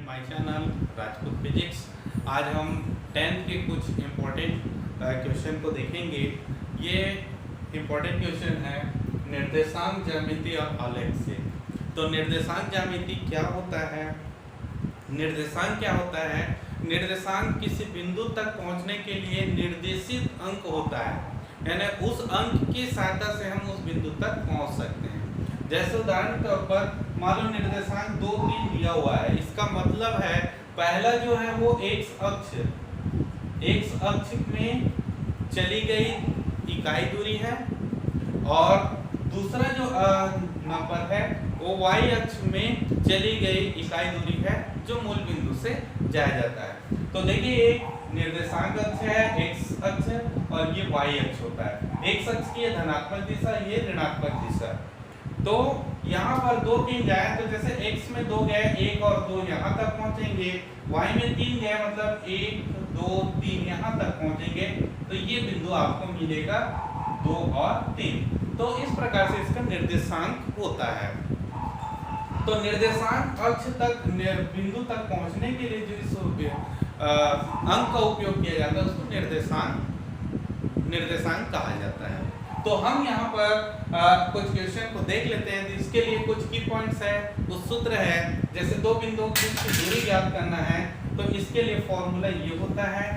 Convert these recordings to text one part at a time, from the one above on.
My channel Rajput physics. आज हम 10th के कुछ इम्पोर्टेंट क्वेश्चन को देखेंगे। ये इम्पोर्टेंट क्वेश्चन है निर्देशांक ज्यामिति और आलेख से। तो निर्देशांक ज्यामिति क्या होता है, निर्देशांक क्या होता है? निर्देशांक किसी बिंदु तक पहुंचने के लिए निर्देशित अंक होता है, यानी उस अंक की सहायता से हम उस बिंदु तक पहुंच सकते हैं। जैसे उदाहरण के तौर पर मान लो निर्देशांक 2, 3 दिया हुआ है। इसका मतलब है पहला जो है वो x अक्ष में चली गई इकाई दूरी है, और दूसरा जो नंबर है वो y अक्ष में चली गई इकाई दूरी है जो मूल बिंदु से जाया जाता है। तो देखिए एक निर्देशांक अक्ष है x अक्ष और ये y अक्ष होता है। x अक्ष की धनात्मक दिशा, ये ऋणात्मक दिशा। तो यहाँ पर 2, 3 जाए तो जैसे x में 2 गए, 1 और 2 यहाँ तक पहुँचेंगे, y में 3 गए मतलब 1, 2, 3 यहाँ तक पहुँचेंगे। तो ये बिंदु आपको मिलेगा 2 और 3। तो इस प्रकार से इसका निर्देशांक होता है। तो निर्देशांक अक्ष तक बिंदु तक पहुँचने के लिए जो इस अंक का उपयोग किया जाता है उसको निर्देशांक कहा जाता है। तो हम यहाँ पर कुछ क्वेश्चन को देख लेते हैं। इसके लिए कुछ की पॉइंट्स है, कुछ सूत्र है। जैसे दो बिंदुओं की दूरी ज्ञात करना है तो इसके लिए फॉर्मूला ये होता है।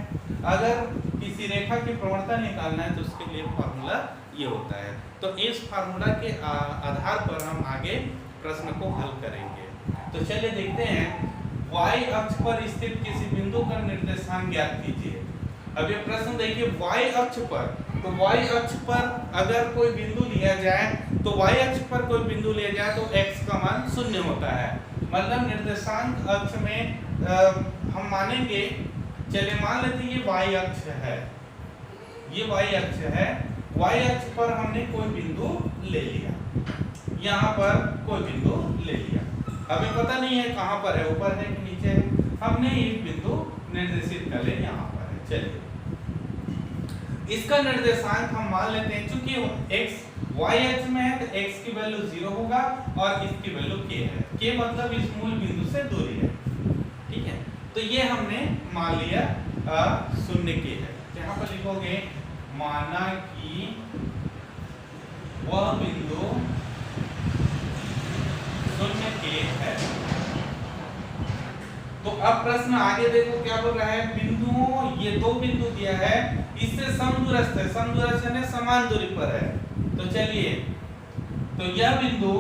अगर किसी रेखा की प्रवणता निकालना है तो उसके लिए फॉर्मूला ये होता है। तो इस फार्मूला के आधार पर हम आगे प्रश्न को हल करेंगे। तो चलिए देखते हैं। y अक्ष पर स्थित किसी बिंदु का निर्देशांक ज्ञात कीजिए। अब ये प्रश्न देखिए, y अक्ष पर, तो y अक्ष पर अगर कोई बिंदु लिया जाए तो y अक्ष पर कोई बिंदु लिया जाए तो x का मान 0 होता है। मतलब निर्देशांक अक्ष में हम मानेंगे, चलिए मान लेते हैं ये y अक्ष है, ये y अक्ष है। y अक्ष पर हमने कोई बिंदु ले लिया, यहाँ पर कोई बिंदु ले लिया। हमें पता नहीं है कहाँ पर है, ऊपर है कि नीचे है। हमने एक बिंदु निर्देशित कर ले, यहाँ पर है। चलिए इसका निर्देशांक हम मान लेते हैं, चूंकि x y अक्ष में है तो x की वैल्यू 0 होगा और इसकी वैल्यू k है। k मतलब इस मूल बिंदु से दूरी है, ठीक है। तो ये हमने मान लिया 0 k है। यहाँ पर लिखोगे माना कि वह बिंदु 0 k है। तो अब प्रश्न आगे देखो क्या बोल रहा है। बिंदुओं, ये दो बिंदु दिया है, इससे समदूरस्थ है, समदूरस्थ यानी समान दूरी पर है। तो चलिए, तो यह बिंदु,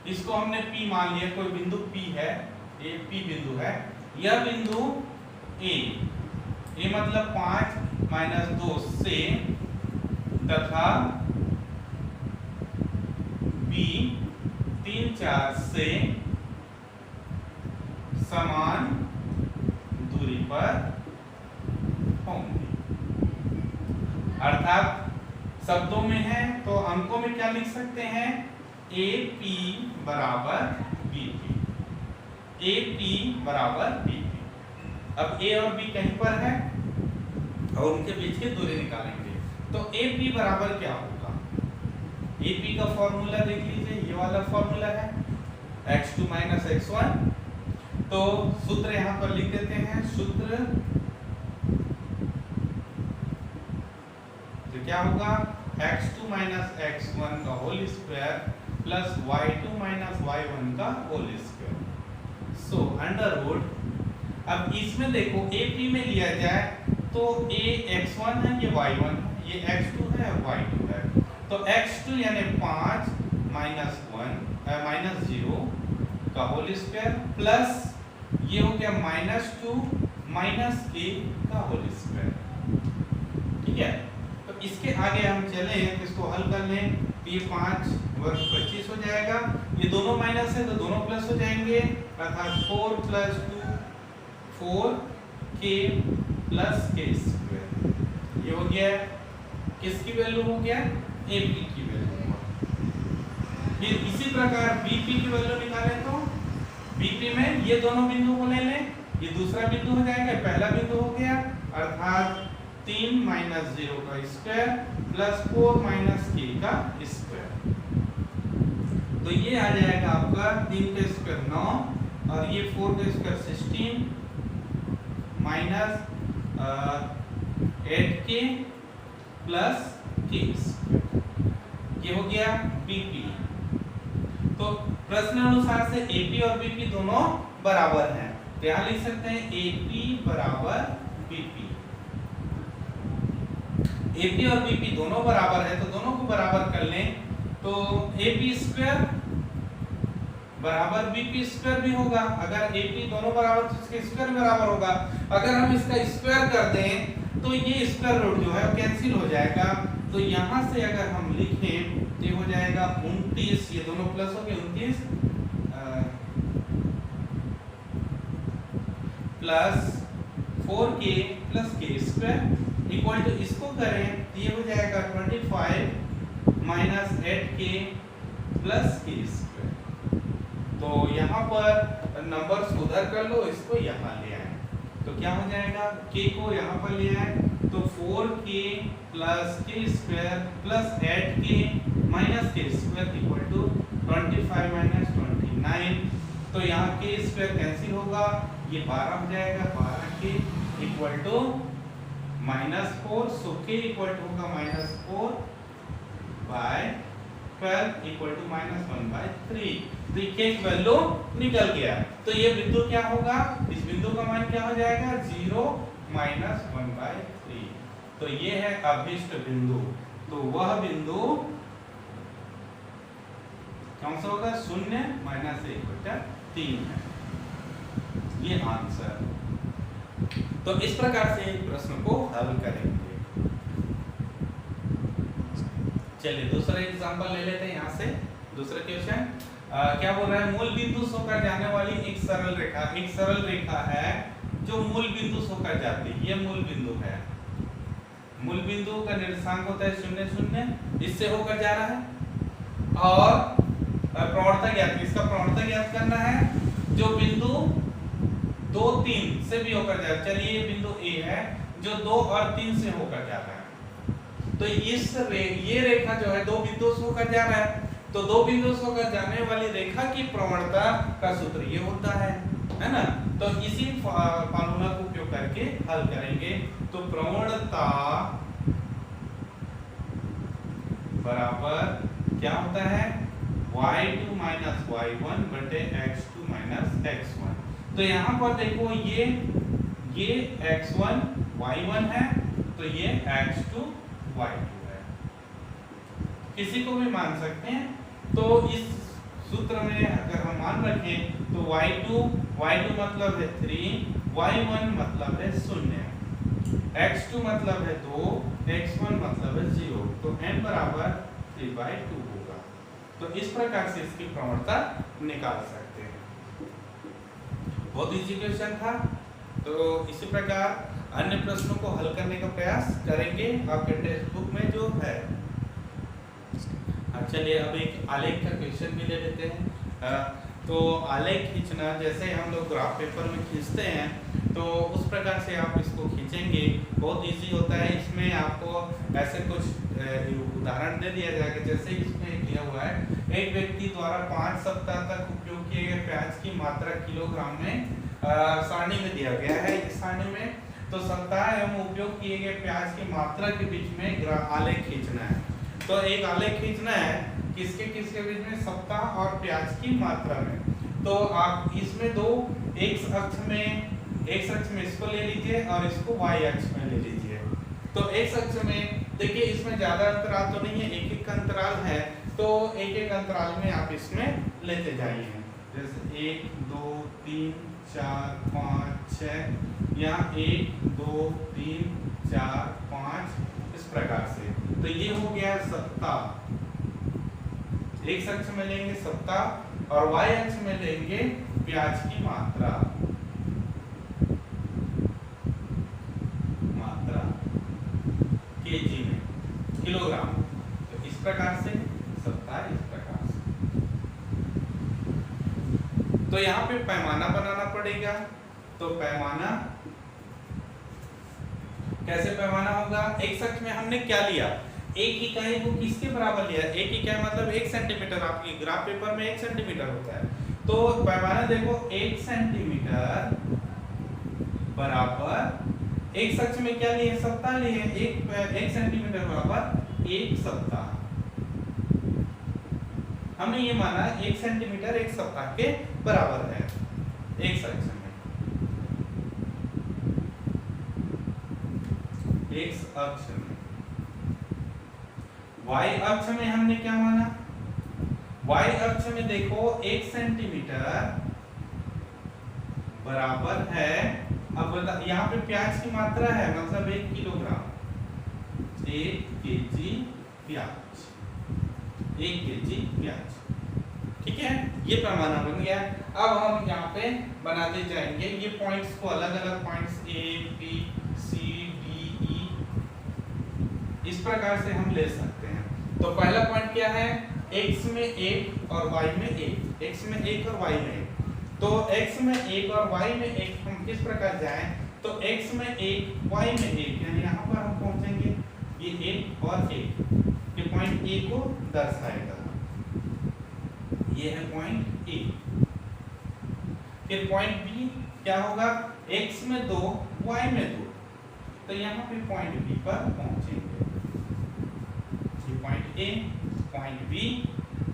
इसको हमने P मान लिया, कोई बिंदु P है, ये P बिंदु है। यह बिंदु A मतलब 5 - 2 से तथा B 3, 4 से समान दूरी पर होंगे। अर्थात शब्दों में है तो अंकों में क्या लिख सकते हैं? AP बराबर BP, AP बराबर BP। अब A और B कहीं पर है और उनके बीच की दूरी निकालेंगे। तो AP बराबर क्या होगा? AP का फॉर्मूला देख लीजिए, ये वाला फॉर्मूला है x2 - x1। तो सूत्र यहाँ पर लिख देते हैं। सूत्र तो क्या होगा? x2 - x1 का whole square plus y2 - y1 का whole square. So under root. अब इसमें देखो AP में लिया जाए तो a x1 है, ये y1 है, ये x2 है और y2 है। तो x2 यानी 5 - 0 का होल स्क्वायर प्लस ये हो गया -2 - k का होल स्क्वायर, ठीक है। तो इसके आगे हम चले तो इसको हल कर लें। ये 5 वर्ग 25 हो जाएगा, ये दोनों माइनस है तो दोनों प्लस हो जाएंगे, अर्थात 4 + 2 4k + k स्क्वायर। ये हो गया, किसकी वैल्यू हो गया? AP की वैल्यू। फिर इसी प्रकार BP की वैल्यू निकालें तो BP में ये दोनों बिंदु को ले लें, ये दूसरा बिंदु हो जाएगा, पहला बिंदु हो गया, अर्थात 3 - 0 का स्क्वायर प्लस 4 - k का स्क्वायर। तो ये आ जाएगा आपका 3 का स्क्वायर 9 और ये 4 का square 16 minus 8k plus k square, ये हो गया बीपी। तो प्रश्न अनुसार से एपी और बीपी दोनों बराबर हैं, तो यहां लिख सकते हैं एपी बराबर बीपी। एपी और बीपी दोनों बराबर है तो दोनों को बराबर कर लें, तो एपी स्क्वायर बराबर बीपी स्क्वायर भी होगा। अगर एपी दोनों बराबर तो इसका स्क्वायर बराबर होगा। अगर हम इसका स्क्वायर कर दें तो ये स्क्वायर रूट जो है वो कैंसिल हो जाएगा। तो यहां से अगर हम लिखें तो ये हो जाएगा 29, ये दोनों प्लस हो गए 29 plus 4k plus k square equal to इसको करें तो ये हो जाएगा 25 minus 8k plus k square. तो यहाँ पर नंबर्स उधर कर लो, इसको यहाँ ले आए तो क्या हो जाएगा, k को यहाँ पर ले आए तो 4k plus k square plus 8k minus k square equal to 25 minus 29। तो यहाँ k स्क्वायर कैंसिल होगा, ये 12 हो जाएगा, 12k equal to -4, so k equal to होगा -4 बाय 12 इक्वल टू -1/3। तो k की वैल्यू निकल गया। तो ये बिंदु क्या होगा, इस बिंदु का मान क्या हो जाएगा 0 -1/3। तो ये है अभिष्ट बिंदु। तो वह बिंदु कौन सा होगा, 0 -1/3 है। ये आंसर। तो इस प्रकार से प्रश्न को हल करेंगे। चलिए दूसरा एग्जांपल ले लेते हैं। यहाँ से दूसरा क्वेश्चन क्या बोल रहा है, मूल बिंदु से होकर जाने वाली एक सरल रेखा है जो मूल बिंदु से होकर जाती है। ये मूल बिंदु है। मूल बिंदु का निर्देशांक होता है 0 0, इससे होकर जा रहा है और प्रवणता ज्ञात, इसका प्रवणता ज्ञात करना है जो बिंदु 2 3 से भी होकर जा रहा है। चलिए ये बिंदु ए है जो 2 और 3 से होकर जा रहा है। तो ये रेखा जो है 2 बिंदु से होकर जा रहा है, तो 2 बिंदु से होकर जाने वाली रेखा की प्रवणता का सूत्र ये होता है ना। तो इसी फार्मूला को उपयोग करके हल करेंगे। तो प्रवणता बराबर क्या होता है, y2 माइनस y1 बटे x2 माइनस x1। तो यहाँ पर देखो ये x1 y1 है, तो ये x2 y2 है। किसी को भी मान सकते हैं। तो इस सूत्र में अगर हम मान रखें तो y2 मतलब है 3, y1 मतलब है 0, x2 मतलब है 2, x1 मतलब है 0। तो n बराबर 3/2 होगा। तो इस प्रकार से इसकी प्रवणता निकाल सकते हैं। बहुत इजी क्वेश्चन था। तो इसी प्रकार अन्य प्रश्नों को हल करने का प्रयास करेंगे आपके टेक्स्ट बुक में जो है। चलिए अब एक आलेख का क्वेश्चन भी ले लेते हैं। तो आलेख खींचना जैसे हम लोग ग्राफ पेपर में खींचते हैं तो उस प्रकार से आप इसको खींचेंगे, बहुत इजी होता है। इसमें आपको ऐसे कुछ उदाहरण दे दिया जाएगा। जैसे इसमें दिया हुआ है, एक व्यक्ति द्वारा 5 सप्ताह तक उपयोग किए गए प्याज की मात्रा किलोग्राम में सारणी में दिया गया है। इस सारणी में तो सप्ताह एवं उपयोग किए गए प्याज की मात्रा के बीच में आलेख खींचना है। तो एक आलेख खींचना है किसके बीच में, सप्ताह और प्याज की मात्रा में। तो आप इसमें दो एक अक्ष में इसको ले लीजिए और इसको y अक्ष में ले लीजिए। तो एक अक्ष में देखिए इसमें ज्यादा अंतराल तो नहीं है, एक अंतराल है। तो एक अंतराल में आप इसमें लेते जाइए। जैसे 1 2 3 4 5 6, यहाँ 1 2 3 4 5 इस प्रकार से। तो ये हो गया सप्ताह, एक अक्ष में लेंगे सप्ताह और y अक्ष में लेंगे प्याज की मात्रा केजी में, किलोग्राम। तो इस प्रकार से सप्ताह, इस प्रकार से। तो यहाँ पे पैमाना बनाना पड़ेगा। तो पैमाना कैसे पैमाना होगा, एक अक्ष में हमने क्या लिया, एक इकाई को किसके बराबर लिया? एक इकाई मतलब 1 सेंटीमीटर, आपकी ग्राफ पेपर में 1 सेंटीमीटर होता है। तो पैमाना देखो 1 सेंटीमीटर बराबर एक अक्ष में क्या लिए? सप्ताह लिए। 1 सेंटीमीटर बराबर 1 सप्ताह। हमने ये माना 1 सेंटीमीटर 1 सप्ताह के बराबर है एक अक्ष में। एक अक्ष में y अक्ष में हमने क्या माना? y अक्ष में देखो 1 सेंटीमीटर बराबर है, अब बता यहाँ पे प्याज की मात्रा है मतलब 1 किलोग्राम, 1 केजी प्याज, 1 केजी प्याज। ठीक है, ये पैमाना बन गया। अब हम यहाँ पे बनाते जाएंगे ये पॉइंट्स को, अलग अलग points A, B, C, D, E, इस प्रकार से हम ले सकते हैं। तो पहला पॉइंट क्या है? x में 1 और y में 1, x में 1 और y में 1। तो x में 1 और y में 1 हम किस प्रकार जाएं? तो x में 1 y में 1, यानी यहाँ पर हम पहुंचेंगे ये 1 और 1, ये पॉइंट A को दर्शाएगा, ये है पॉइंट A। फिर पॉइंट B क्या होगा? x में 2 y में 2, तो यहाँ पे पॉइंट B पर पहुंचेंगे। पॉइंट A, पॉइंट B,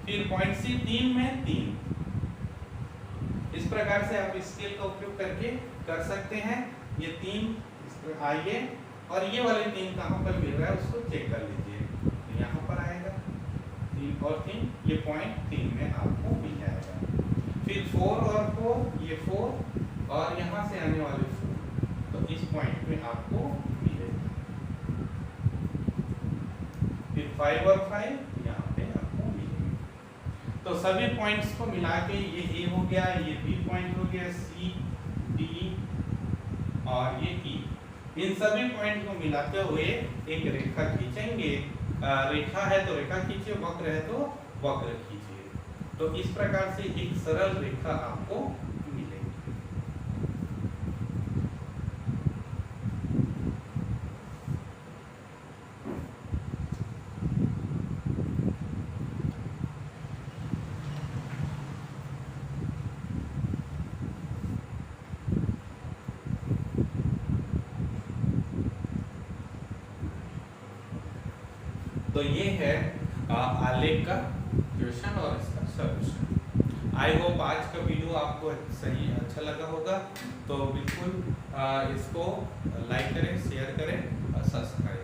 फिर पॉइंट C 3 में 3। इस प्रकार से आप स्केल का उपयोग करके कर सकते हैं। ये 3 आइए और ये वाले 3 कहाँ पर मिल रहा है उसको चेक कर लीजिए। तो यहाँ पर आएगा 3 और 3, ये पॉइंट 3 में आपको मिल जाएगा। फिर 4 और 4, ये 4 और यहाँ से आने वाले 4, तो इस पॉइंट में आपको मिलेगा। फिर 5 और 5 यहाँ पे आपको मिलेंगे। तो सभी पॉइंट्स को मिला के ये A हो गया, ये B पॉइंट हो गया, C, D और ये E, इन सभी पॉइंट को मिलाते हुए एक रेखा खींचेंगे। रेखा है तो रेखा खींचिए, वक्र है तो वक्र खींचिए। तो इस प्रकार से एक सरल रेखा आपको मिलेगी। तो ये है आलेख का क्वेश्चन और इसका सॉल्यूशन। आई होप आज का वीडियो आपको सही अच्छा लगा होगा। तो बिल्कुल इसको लाइक करें, शेयर करें और सब्सक्राइब